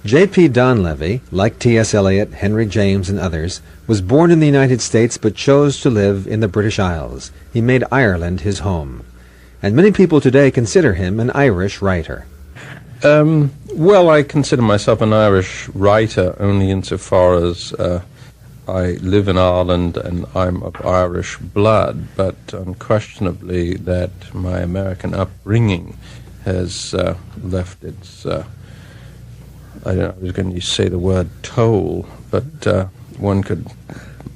J.P. Donleavy, like T.S. Eliot, Henry James, and others, was born in the United States but chose to live in the British Isles. He made Ireland his home. And many people today consider him an Irish writer. Well, I consider myself an Irish writer only insofar as I live in Ireland and I'm of Irish blood, but unquestionably that my American upbringing has left its, I was going to say the word toll, but one could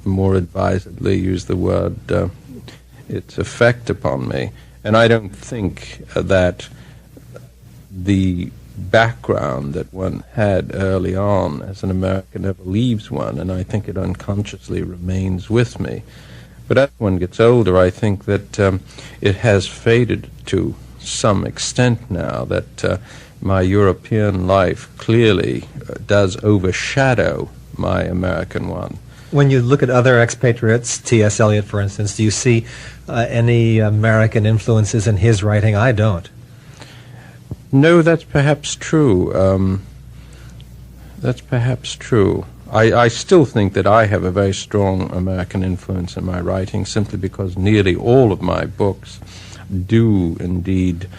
more advisedly use the word its effect upon me. And I don't think that the background that one had early on as an American ever leaves one, and I think it unconsciously remains with me. But as one gets older, I think that it has faded to some extent now, that my European life clearly does overshadow my American one. When you look at other expatriates, T.S. Eliot, for instance, do you see any American influences in his writing? I don't. No, that's perhaps true. That's perhaps true. I still think that I have a very strong American influence in my writing, simply because nearly all of my books do indeed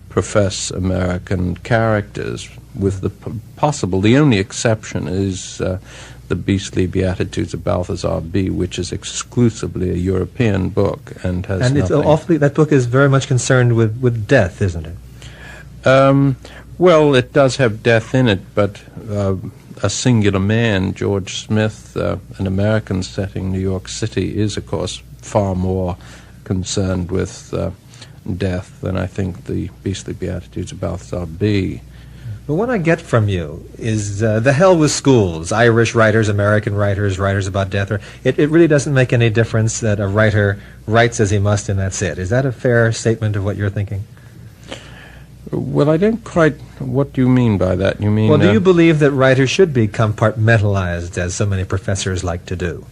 profess American characters, with the only exception is the Beastly Beatitudes of Balthazar B., which is exclusively a European book and has nothing. It's awfully, that book is very much concerned with death, isn't it? Well, it does have death in it, but a singular man, George Smith, an American setting, New York City, is, of course, far more concerned with death than I think the Beastly Beatitudes of Balthazar B. But what I get from you is the hell with schools, Irish writers, American writers, writers about death. It really doesn't make any difference that a writer writes as he must and that's it. Is that a fair statement of what you're thinking? Well, I don't quite... What do you mean by that? You mean... Well, do you believe that writers should be compartmentalized, as so many professors like to do?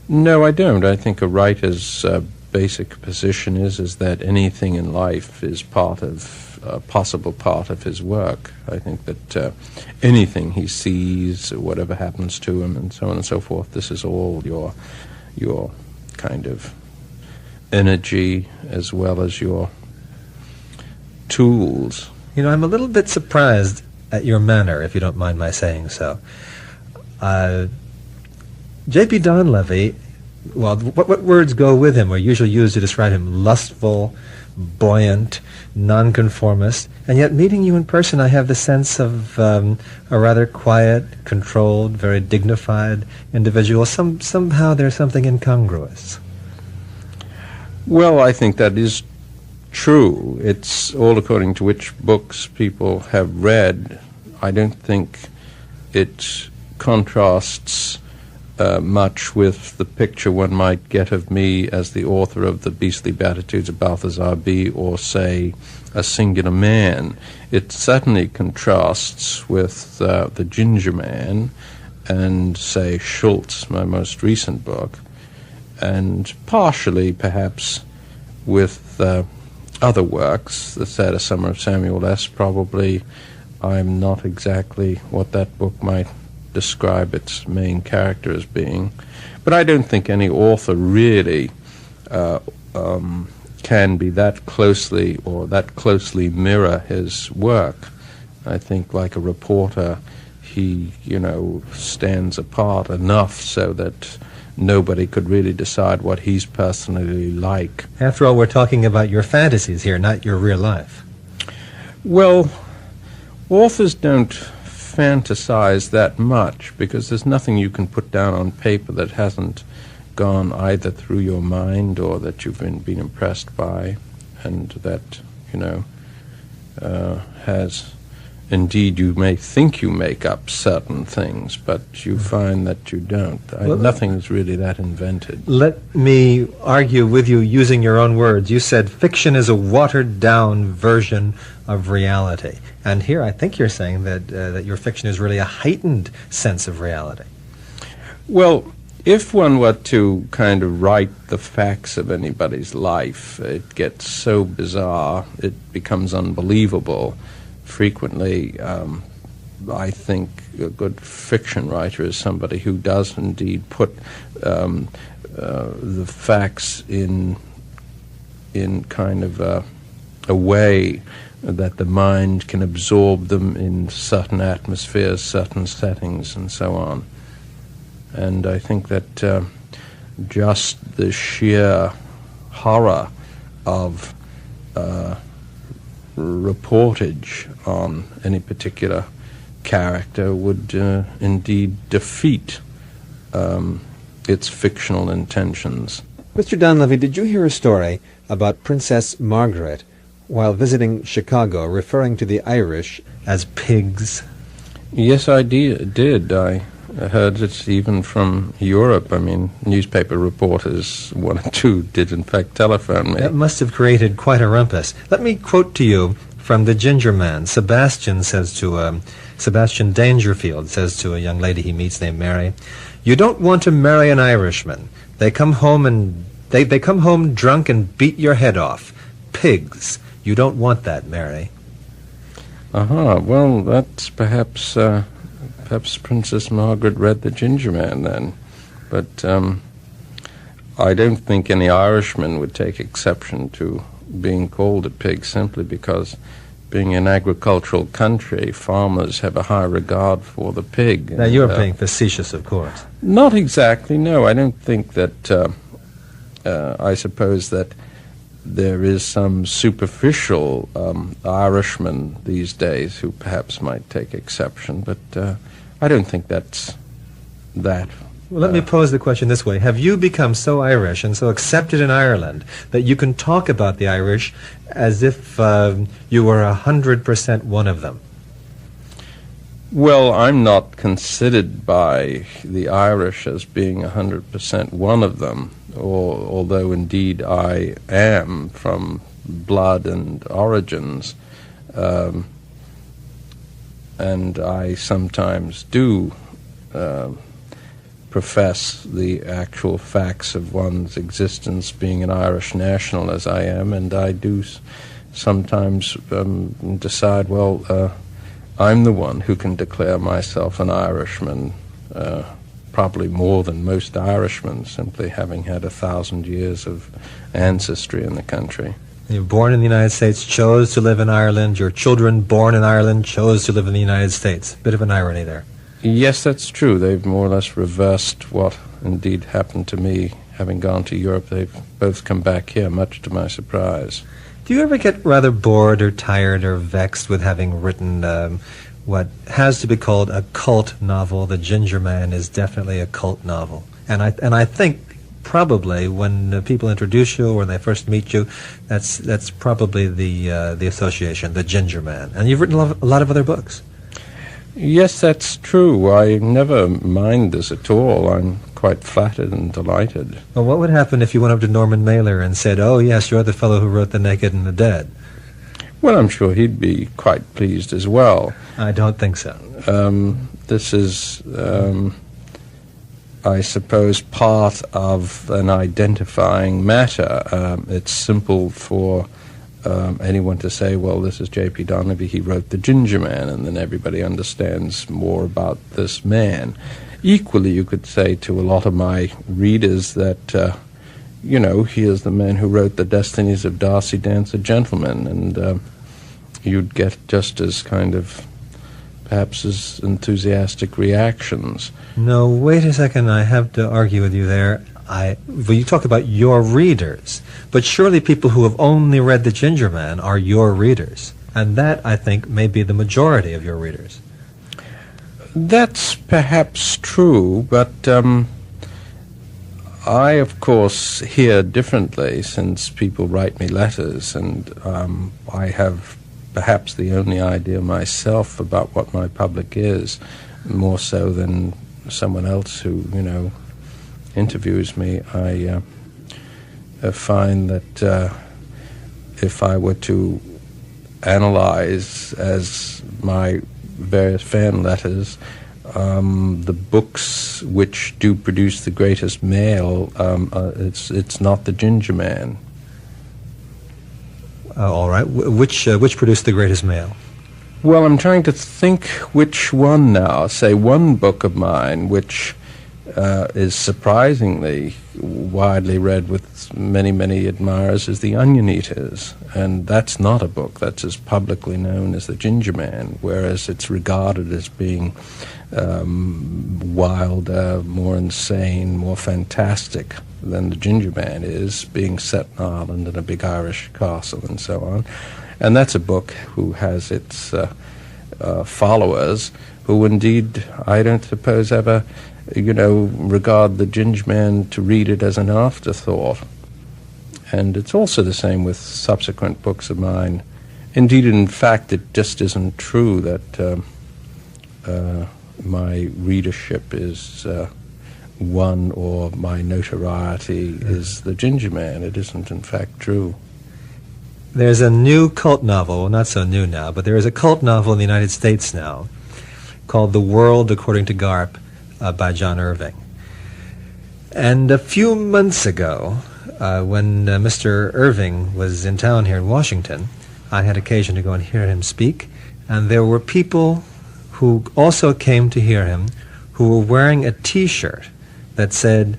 No, I don't. I think a writer's basic position is that anything in life is part of... a possible part of his work. I think that anything he sees, whatever happens to him, and so on and so forth, this is all your kind of energy as well as your tools. You know, I'm a little bit surprised at your manner, if you don't mind my saying so. J.P. Donleavy, well, what words go with him are usually used to describe him? Lustful, buoyant, nonconformist, and yet meeting you in person I have the sense of a rather quiet, controlled, very dignified individual. Somehow there's something incongruous. Well, I think that is true. It's all according to which books people have read. I don't think it contrasts much with the picture one might get of me as the author of the Beastly Beatitudes of Balthazar B., or, say, A Singular Man. It certainly contrasts with The Ginger Man and, say, Schultz, my most recent book, and partially, perhaps, with other works. The Saddest Summer of Samuel S., probably. I'm not exactly what that book might describe its main character as being. But I don't think any author really can be that closely or that closely mirror his work. I think, like a reporter, he, stands apart enough so that nobody could really decide what he's personally like. After all, we're talking about your fantasies here, not your real life. Well, authors don't fantasize that much, because there's nothing you can put down on paper that hasn't gone either through your mind or that you've been impressed by, and that, has... Indeed, you may think you make up certain things, but you find that you don't. Nothing is really that invented. Let me argue with you using your own words. You said fiction is a watered-down version of reality. And here I think you're saying that your fiction is really a heightened sense of reality. Well, if one were to kind of write the facts of anybody's life, it gets so bizarre, it becomes unbelievable. Frequently, I think a good fiction writer is somebody who does indeed put the facts in kind of a way that the mind can absorb them in certain atmospheres, certain settings, and so on. And I think that just the sheer horror of reportage on any particular character would indeed defeat its fictional intentions. Mr. Donleavy, did you hear a story about Princess Margaret while visiting Chicago, referring to the Irish as pigs? Yes, I did. I heard it even from Europe. I mean, newspaper reporters, one or two, did in fact telephone me. That must have created quite a rumpus. Let me quote to you from The Ginger Man. Sebastian Dangerfield says to a young lady he meets named Mary, "You don't want to marry an Irishman. They come home and they come home drunk and beat your head off. Pigs. You don't want that, Mary." Well, that's perhaps Princess Margaret read The Ginger Man then. But I don't think any Irishman would take exception to being called a pig, simply because, being an agricultural country, farmers have a high regard for the pig. Now, you're being facetious, of course. Not exactly, no. I don't think that, I suppose that there is some superficial Irishman these days who perhaps might take exception, but I don't think that's that. Well, let me pose the question this way. Have you become so Irish and so accepted in Ireland that you can talk about the Irish as if you were 100% one of them? Well, I'm not considered by the Irish as being 100% one of them, although indeed I am from blood and origins, and I sometimes do profess the actual facts of one's existence, being an Irish national as I am, and I do sometimes decide, well, I'm the one who can declare myself an Irishman, probably more than most Irishmen, simply having had 1,000 years of ancestry in the country. You were born in the United States, chose to live in Ireland. Your children born in Ireland chose to live in the United States. Bit of an irony there. Yes, that's true. They've more or less reversed what indeed happened to me. Having gone to Europe, they've both come back here, much to my surprise. Do you ever get rather bored or tired or vexed with having written what has to be called a cult novel? The Ginger Man is definitely a cult novel. And I think probably when people introduce you or when they first meet you, that's probably the association, the Ginger Man. And you've written a lot of other books. Yes, that's true. I never mind this at all. I'm quite flattered and delighted. Well, what would happen if you went up to Norman Mailer and said, "Oh, yes, you're the fellow who wrote The Naked and the Dead"? Well, I'm sure he'd be quite pleased as well. I don't think so. This is, I suppose, part of an identifying matter. It's simple for anyone to say, well, this is J.P. Donleavy, he wrote The Ginger Man, and then everybody understands more about this man. Equally, you could say to a lot of my readers that, he is the man who wrote The Destinies of Darcy Dancer Gentleman, and you'd get just as kind of, perhaps as enthusiastic reactions. No, wait a second, I have to argue with you there. Well, you talk about your readers, but surely people who have only read The Ginger Man are your readers, and that, I think, may be the majority of your readers. That's perhaps true, but I, of course, hear differently, since people write me letters, and I have perhaps the only idea myself about what my public is, more so than someone else who, interviews me. I find that if I were to analyze, as my various fan letters, the books which do produce the greatest mail, it's not The Ginger Man. All right. Which produced the greatest mail? Well, I'm trying to think which one now. Say one book of mine, which is surprisingly widely read with many, many admirers, is The Onion Eaters. And that's not a book that's as publicly known as The Ginger Man, whereas it's regarded as being wilder, more insane, more fantastic than The Ginger Man is, being set in Ireland in a big Irish castle and so on. And that's a book who has its followers who indeed, I don't suppose, ever regard The Ginger Man to read it as an afterthought. And it's also the same with subsequent books of mine. Indeed, in fact, it just isn't true that my readership is one, or my notoriety is The Ginger Man. It isn't, in fact, true. There's a new cult novel, well, not so new now, but there is a cult novel in the United States now called The World According to Garp, by John Irving. And a few months ago, when Mr. Irving was in town here in Washington, I had occasion to go and hear him speak, and there were people who also came to hear him who were wearing a T-shirt that said,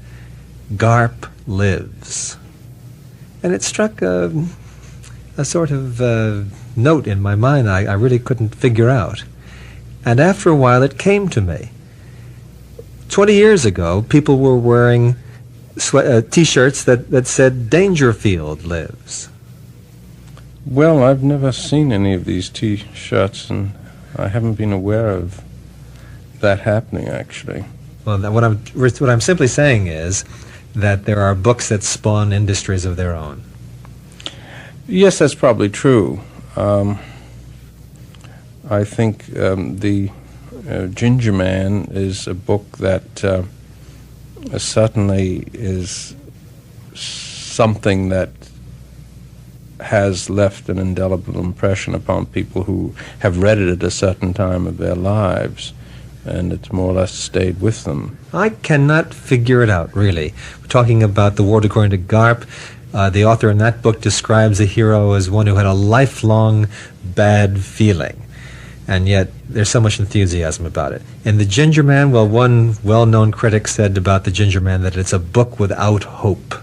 "Garp lives." And it struck a sort of note in my mind I really couldn't figure out. And after a while it came to me. 20 years ago, people were wearing T-shirts that said Dangerfield lives. Well, I've never seen any of these T-shirts, and I haven't been aware of that happening, actually. Well, what I'm simply saying is that there are books that spawn industries of their own. Yes, that's probably true. I think the Ginger Man is a book that certainly is something that has left an indelible impression upon people who have read it at a certain time of their lives, and it's more or less stayed with them. I cannot figure it out, really. We're talking about The World According to Garp. The author in that book describes a hero as one who had a lifelong bad feeling, and yet there's so much enthusiasm about it. In The Ginger Man, well, one well-known critic said about The Ginger Man that it's a book without hope.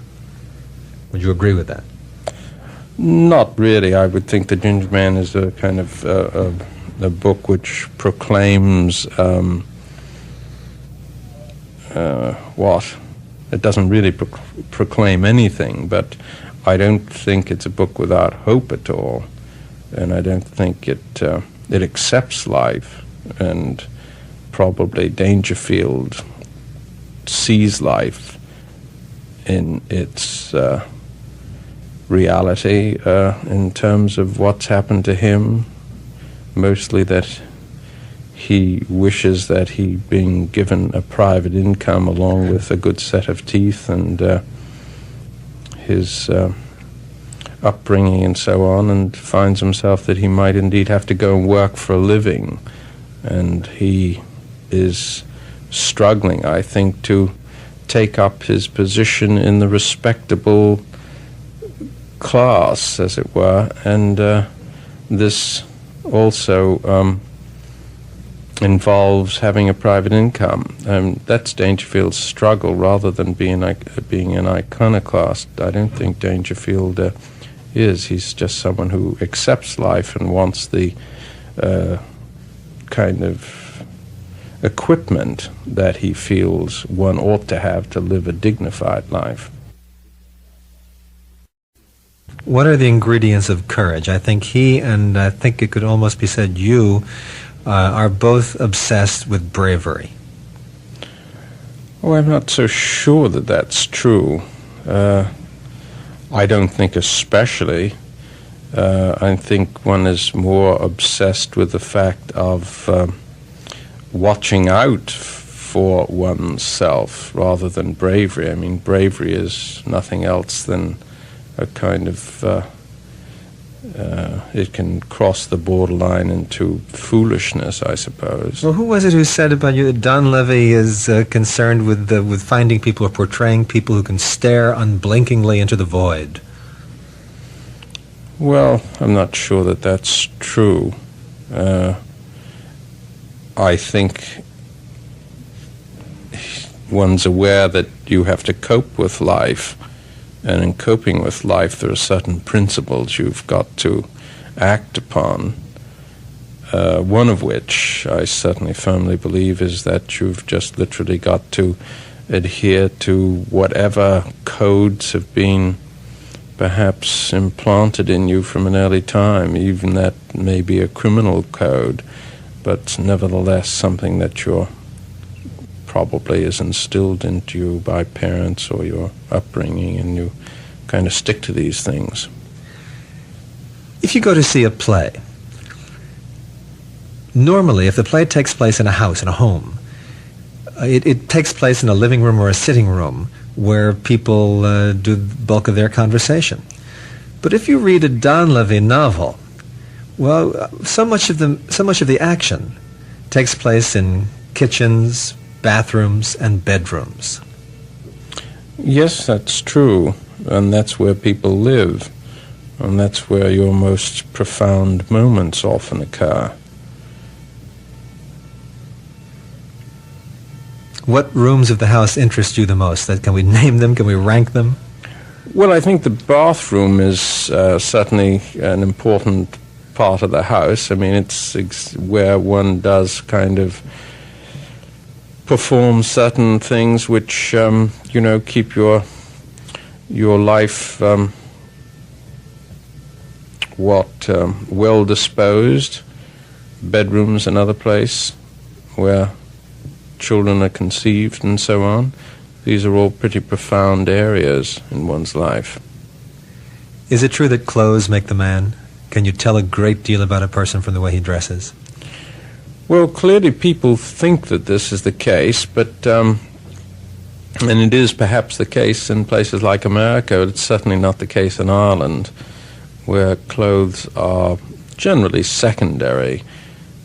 Would you agree with that? Not really. I would think The Ginger Man is a kind of a book which proclaims what? It doesn't really proclaim anything, but I don't think it's a book without hope at all, and I don't think it accepts life, and probably Dangerfield sees life in its reality in terms of what's happened to him, mostly that he wishes that he'd been given a private income along with a good set of teeth, and his upbringing and so on, and finds himself that he might indeed have to go and work for a living, and he is struggling, I think, to take up his position in the respectable class, as it were, and this also involves having a private income. That's Dangerfield's struggle, rather than being an iconoclast. I don't think Dangerfield is. He's just someone who accepts life and wants the kind of equipment that he feels one ought to have to live a dignified life. What are the ingredients of courage? I think he, and I think it could almost be said you, are both obsessed with bravery. Oh, I'm not so sure that that's true. I don't think especially. I think one is more obsessed with the fact of watching out for oneself rather than bravery. I mean, bravery is nothing else than a kind of it can cross the borderline into foolishness, I suppose. Well, who was it who said about you that Donleavy is concerned with finding people or portraying people who can stare unblinkingly into the void? Well, I'm not sure that that's true. I think one's aware that you have to cope with life, and in coping with life there are certain principles you've got to act upon, one of which I certainly firmly believe is that you've just literally got to adhere to whatever codes have been perhaps implanted in you from an early time, even that may be a criminal code, but nevertheless something that probably is instilled into you by parents or your upbringing, and you kind of stick to these things. If you go to see a play, normally if the play takes place in a house, in a home, it takes place in a living room or a sitting room where people do the bulk of their conversation. But if you read a Donleavy novel, well, so much of the action takes place in kitchens, bathrooms, and bedrooms. Yes, that's true, and that's where people live, and that's where your most profound moments often occur. What rooms of the house interest you the most? Can we name them? Can we rank them? Well, I think the bathroom is certainly an important part of the house. I mean, it's where one does kind of perform certain things which, keep your life well disposed. Bedroom's another place where children are conceived and so on. These are all pretty profound areas in one's life. Is it true that clothes make the man? Can you tell a great deal about a person from the way he dresses? Well, clearly people think that this is the case, but and it is perhaps the case in places like America. It's certainly not the case in Ireland, where clothes are generally secondary,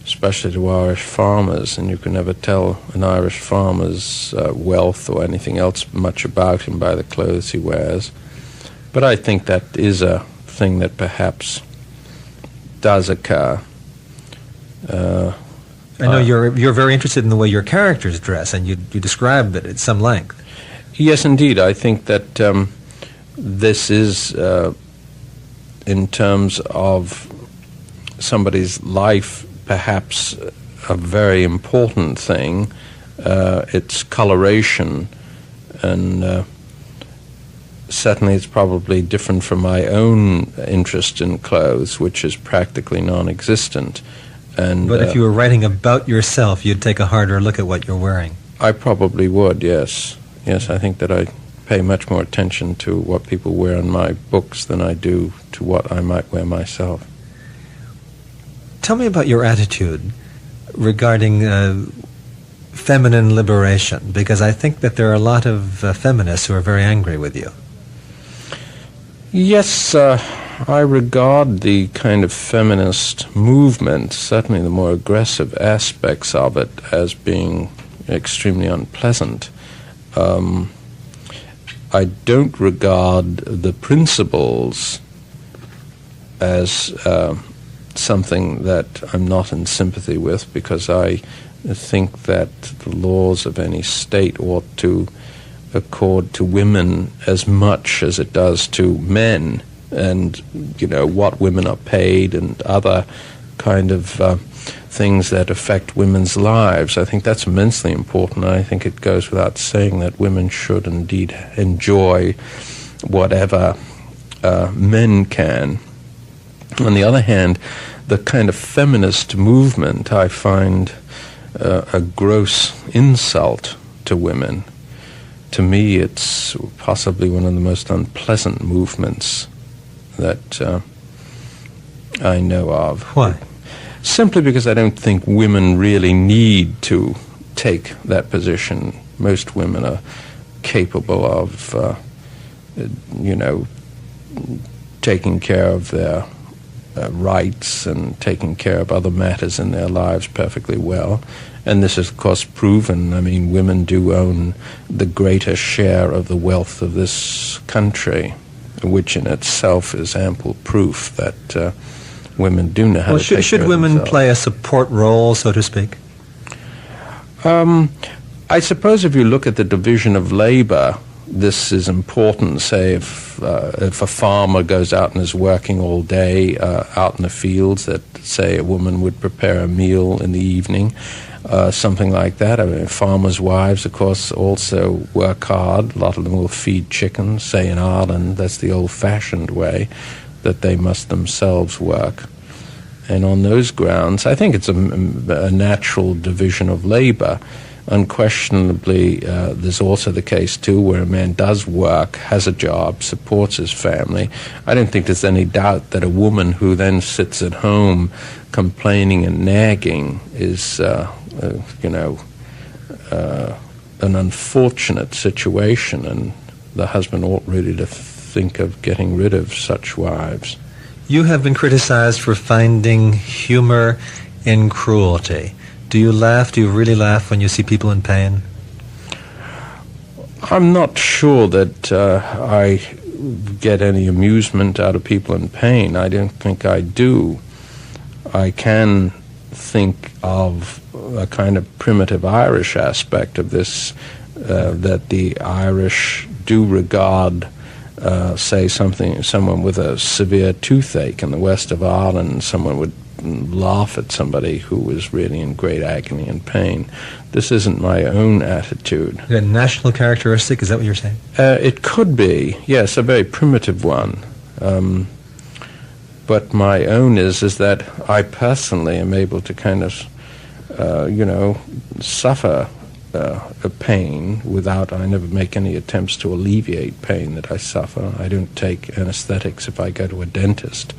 especially to Irish farmers, and you can never tell an Irish farmer's wealth or anything else much about him by the clothes he wears. But I think that is a thing that perhaps does occur. I know you're very interested in the way your characters dress, and you describe it at some length. Yes, indeed. I think that this is, in terms of somebody's life, perhaps a very important thing. It's coloration, and certainly it's probably different from my own interest in clothes, which is practically non-existent. But if you were writing about yourself, you'd take a harder look at what you're wearing. I probably would, yes. Yes, I think that I pay much more attention to what people wear in my books than I do to what I might wear myself. Tell me about your attitude regarding feminine liberation, because I think that there are a lot of feminists who are very angry with you. Yes, I regard the kind of feminist movement, certainly the more aggressive aspects of it, as being extremely unpleasant. I don't regard the principles as something that I'm not in sympathy with, because I think that the laws of any state ought to accord to women as much as it does to men, and what women are paid and other kind of things that affect women's lives. I think that's immensely important. I think it goes without saying that women should indeed enjoy whatever men can. On the other hand, the kind of feminist movement I find a gross insult to women. To me, it's possibly one of the most unpleasant movements that I know of. Why? Simply because I don't think women really need to take that position. Most women are capable of, taking care of their rights and taking care of other matters in their lives perfectly well. And this is, of course, proven. I mean, women do own the greater share of the wealth of this country, which in itself is ample proof that women do know how to take care of should women themselves. play a support role, so to speak? I suppose if you look at the division of labor, this is important. Say if a farmer goes out and is working all day out in the fields, that say a woman would prepare a meal in the evening, something like that. I mean, farmers' wives, of course, also work hard. A lot of them will feed chickens. Say in Ireland, that's the old-fashioned way, that they must themselves work. And on those grounds, I think it's a natural division of labor. Unquestionably, there's also the case, too, where a man does work, has a job, supports his family. I don't think there's any doubt that a woman who then sits at home complaining and nagging is, an unfortunate situation, and the husband ought really to think of getting rid of such wives. You have been criticized for finding humor in cruelty. Do you laugh? Do you really laugh when you see people in pain? I'm not sure that I get any amusement out of people in pain. I don't think I do. I can think of a kind of primitive Irish aspect of this, that the Irish do regard, say, someone with a severe toothache in the west of Ireland, someone would laugh at somebody who was really in great agony and pain. This isn't my own attitude. A national characteristic, is that what you're saying? It could be, yes, a very primitive one. But my own is that I personally am able to kind of, suffer a pain without, I never make any attempts to alleviate pain that I suffer. I don't take anesthetics if I go to a dentist.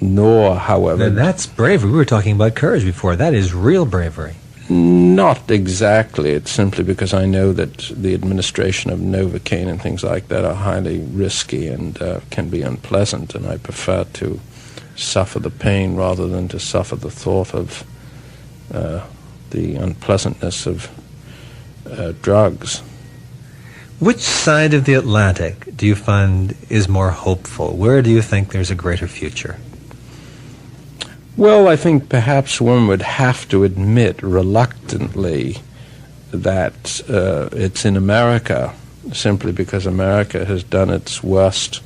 Nor, however... Now, that's bravery. We were talking about courage before. That is real bravery. Not exactly. It's simply because I know that the administration of Novocaine and things like that are highly risky and can be unpleasant, and I prefer to suffer the pain rather than to suffer the thought of the unpleasantness of drugs. Which side of the Atlantic do you find is more hopeful? Where do you think there's a greater future? Well, I think perhaps one would have to admit reluctantly that it's in America, simply because America has done its worst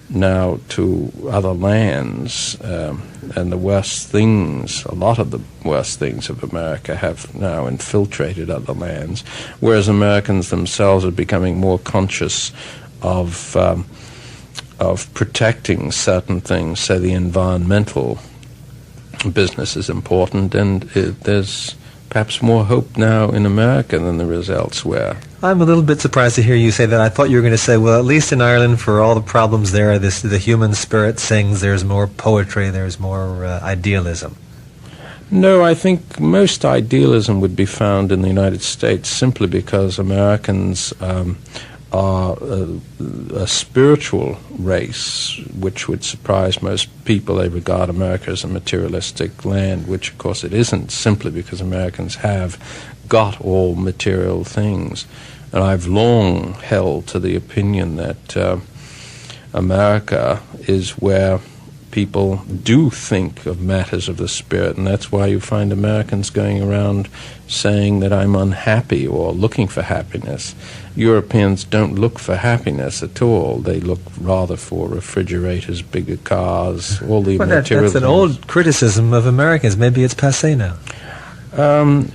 now to other lands, and the worst things, a lot of the worst things of America have now infiltrated other lands, whereas Americans themselves are becoming more conscious of protecting certain things. So the environmental business is important, and there's perhaps more hope now in America than there is elsewhere. I'm a little bit surprised to hear you say that. I thought you were going to say, well, at least in Ireland, for all the problems there, the human spirit sings, there's more poetry, there's more idealism. No, I think most idealism would be found in the United States simply because Americans are a spiritual race, which would surprise most people. They regard America as a materialistic land, which of course it isn't, simply because Americans have got all material things. And I've long held to the opinion that America is where people do think of matters of the spirit, and that's why you find Americans going around saying that I'm unhappy or looking for happiness. Europeans don't look for happiness at all. They look rather for refrigerators, bigger cars, all the material that's an things. old criticism of Americans. Maybe it's passé now.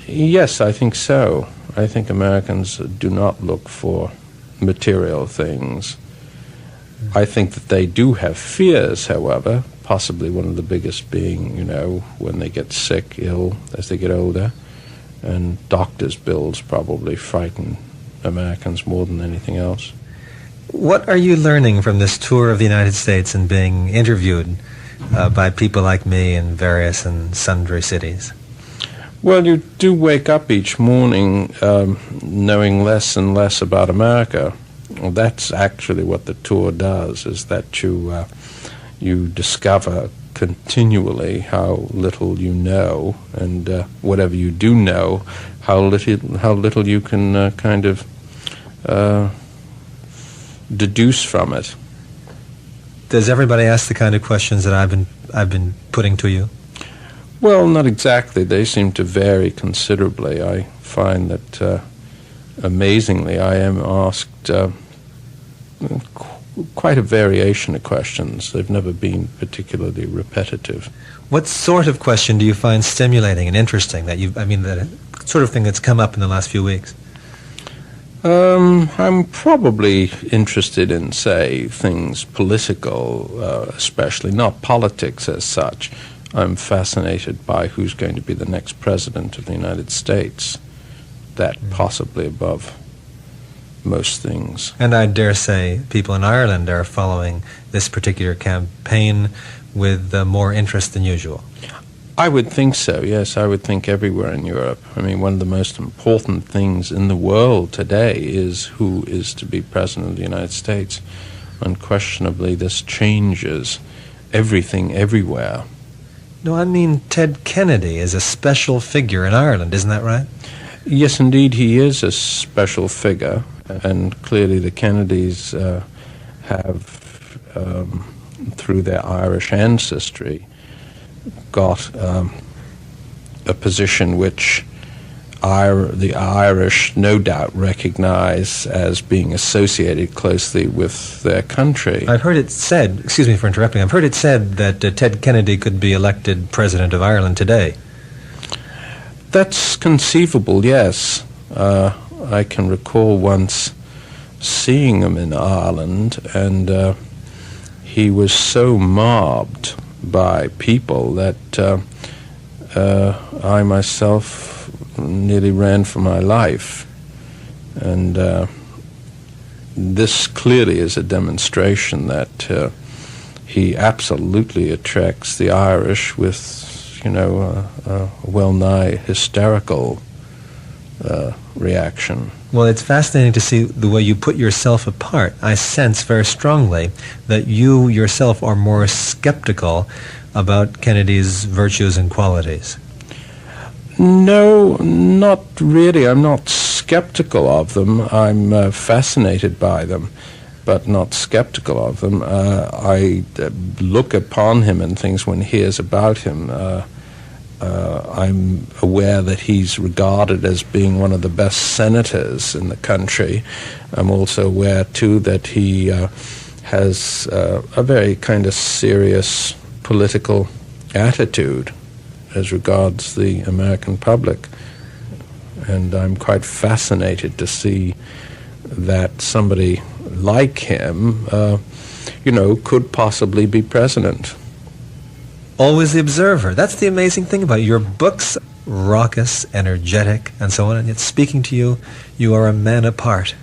Yes, I think so. I think Americans do not look for material things. I think that they do have fears, however, possibly one of the biggest being, when they get sick, ill, as they get older. And doctors' bills probably frighten Americans more than anything else. What are you learning from this tour of the United States and being interviewed by people like me in various and sundry cities? Well, you do wake up each morning knowing less and less about America. Well, that's actually what the tour does, is that you discover continually how little you know, and whatever you do know, how little you can kind of deduce from it. Does everybody ask the kind of questions that I've been putting to you? Well, not exactly. They seem to vary considerably. I find that, amazingly, I am asked quite a variation of questions. They've never been particularly repetitive. What sort of question do you find stimulating and interesting that sort of thing that's come up in the last few weeks? I'm probably interested in, say, things political, especially, not politics as such. I'm fascinated by who's going to be the next president of the United States. That possibly above most things. And I dare say people in Ireland are following this particular campaign with more interest than usual. I would think so, yes. I would think everywhere in Europe. I mean, one of the most important things in the world today is who is to be president of the United States. Unquestionably, this changes everything everywhere. No, I mean Ted Kennedy is a special figure in Ireland, isn't that right? Yes, indeed, he is a special figure, and clearly the Kennedys have, through their Irish ancestry, got a position which the Irish no doubt recognize as being associated closely with their country. I've heard it said, excuse me for interrupting, I've heard it said that Ted Kennedy could be elected President of Ireland today. That's conceivable, yes. I can recall once seeing him in Ireland, and he was so mobbed by people that I myself nearly ran for my life. And this clearly is a demonstration that he absolutely attracts the Irish with, a well-nigh hysterical reaction. Well, it's fascinating to see the way you put yourself apart. I sense very strongly that you yourself are more skeptical about Kennedy's virtues and qualities. No, not really. I'm not skeptical of them. I'm fascinated by them, but not skeptical of them. I look upon him and things when hears about him. I'm aware that he's regarded as being one of the best senators in the country. I'm also aware, too, that he has a very kind of serious political attitude as regards the American public. And I'm quite fascinated to see that somebody like him, could possibly be president. Always the observer. That's the amazing thing about it. Your books, raucous, energetic, and so on, and yet speaking to you, you are a man apart.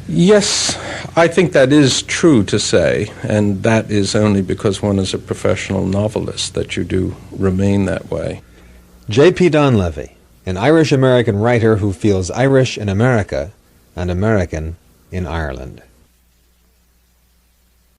Yes, I think that is true to say, and that is only because one is a professional novelist that you do remain that way. J.P. Donleavy, an Irish-American writer who feels Irish in America and American in Ireland.